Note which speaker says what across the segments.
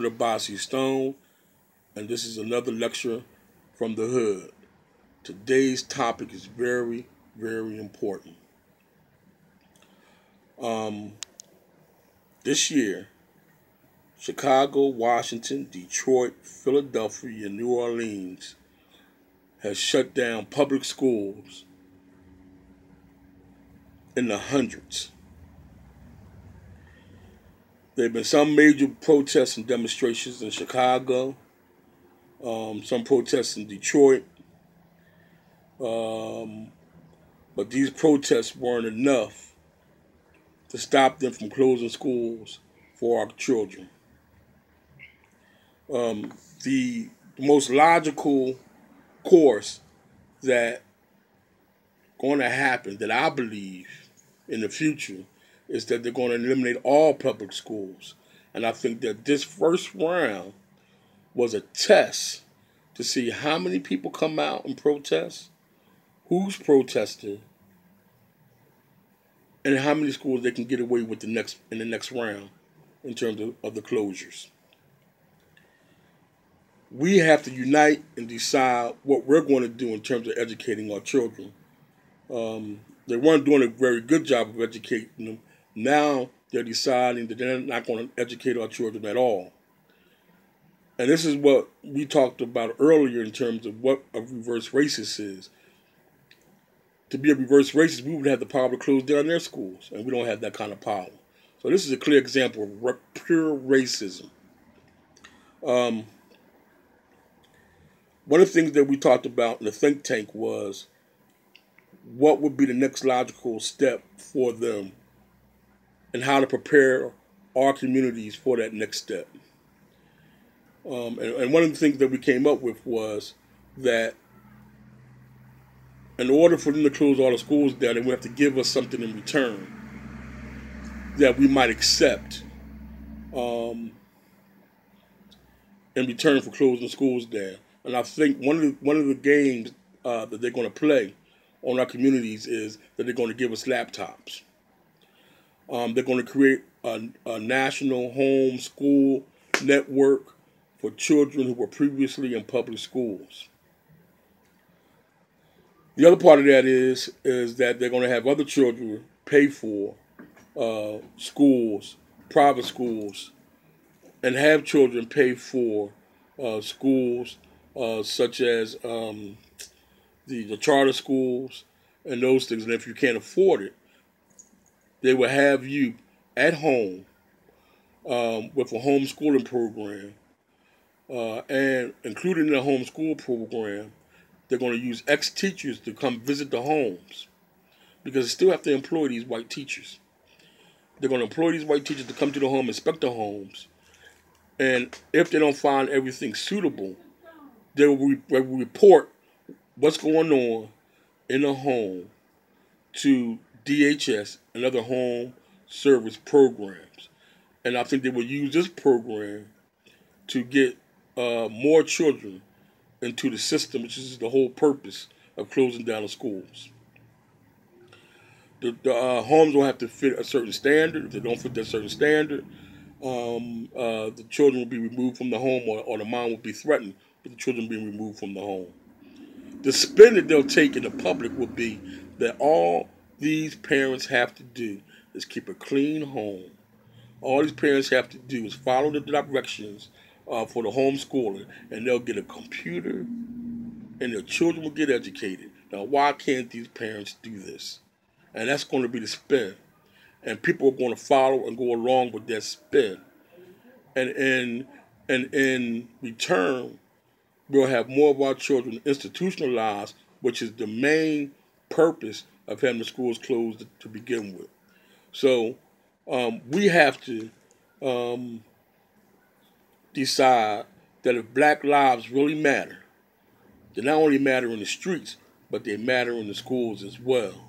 Speaker 1: Bossy Stone, and this is another lecture from the hood. Today's topic is very, very important. Um, this year, Chicago, Washington, Detroit, Philadelphia, and New Orleans has shut down public schools in the hundreds. There have been some major protests and demonstrations in Chicago, some protests in Detroit, um, but these protests weren't enough to stop them from closing schools for our children. Um, the most logical course that going to happen, that I believe in the future, is that they're going to eliminate all public schools. And I think that this first round was a test to see how many people come out and protest, who's protesting, and how many schools they can get away with in the next round in terms of the closures. We have to unite and decide what we're going to do in terms of educating our children. They weren't doing a very good job of educating them. Now they're deciding that they're not going to educate our children at all. And this is what we talked about earlier in terms of what a reverse racist is. To be a reverse racist, we would have the power to close down their schools, and we don't have that kind of power. So this is a clear example of pure racism. Um, One of the things that we talked about in the think tank was what would be the next logical step for them and how to prepare our communities for that next step. And one of the things that we came up with was that in order for them to close all the schools down, they would have to give us something in return that we might accept um, in return for closing schools down. And I think one of the games that they're going to play on our communities is that they're going to give us laptops. They're going to create a national home school network for children who were previously in public schools. The other part of that is that they're going to have other children pay for schools, private schools, and have children pay for schools such as the charter schools and those things. And if you can't afford it, they will have you at home with a homeschooling program. And including in the homeschool program, they're going to use ex-teachers to come visit the homes because they still have to employ these white teachers. They're going to employ these white teachers to come to the home, inspect the homes, and if they don't find everything suitable, they will report what's going on in the home to DHS and other home service programs. And I think they will use this program to get more children into the system, which is the whole purpose of closing down the schools. The homes will have to fit a certain standard. If they don't fit that certain standard, the children will be removed from the home, or the mom will be threatened with the children being removed from the home. The spin that they'll take in the public will be that all these parents have to do is keep a clean home. All these parents have to do is follow the directions for the homeschooler, and they'll get a computer, and their children will get educated. Now, why can't these parents do this? And that's going to be the spin. And people are going to follow and go along with that spin. And in return, we'll have more of our children institutionalized, which is the main purpose of having the schools closed to begin with. So we have to decide that if black lives really matter, they not only matter in the streets, but they matter in the schools as well.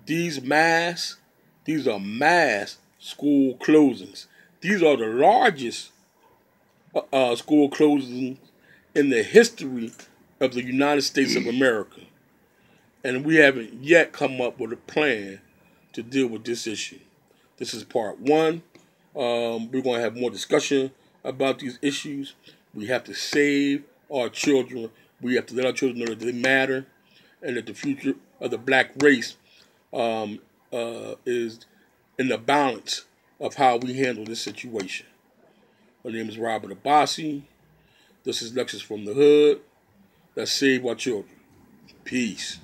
Speaker 1: These are mass school closings. These are the largest school closings in the history of the United States of America. And we haven't yet come up with a plan to deal with this issue. This is part one. We're going to have more discussion about these issues. We have to save our children. We have to let our children know that they matter and that the future of the black race is in the balance of how we handle this situation. My name is Robert Abbasi. This is Lectures from the Hood. Let's save our children. Peace.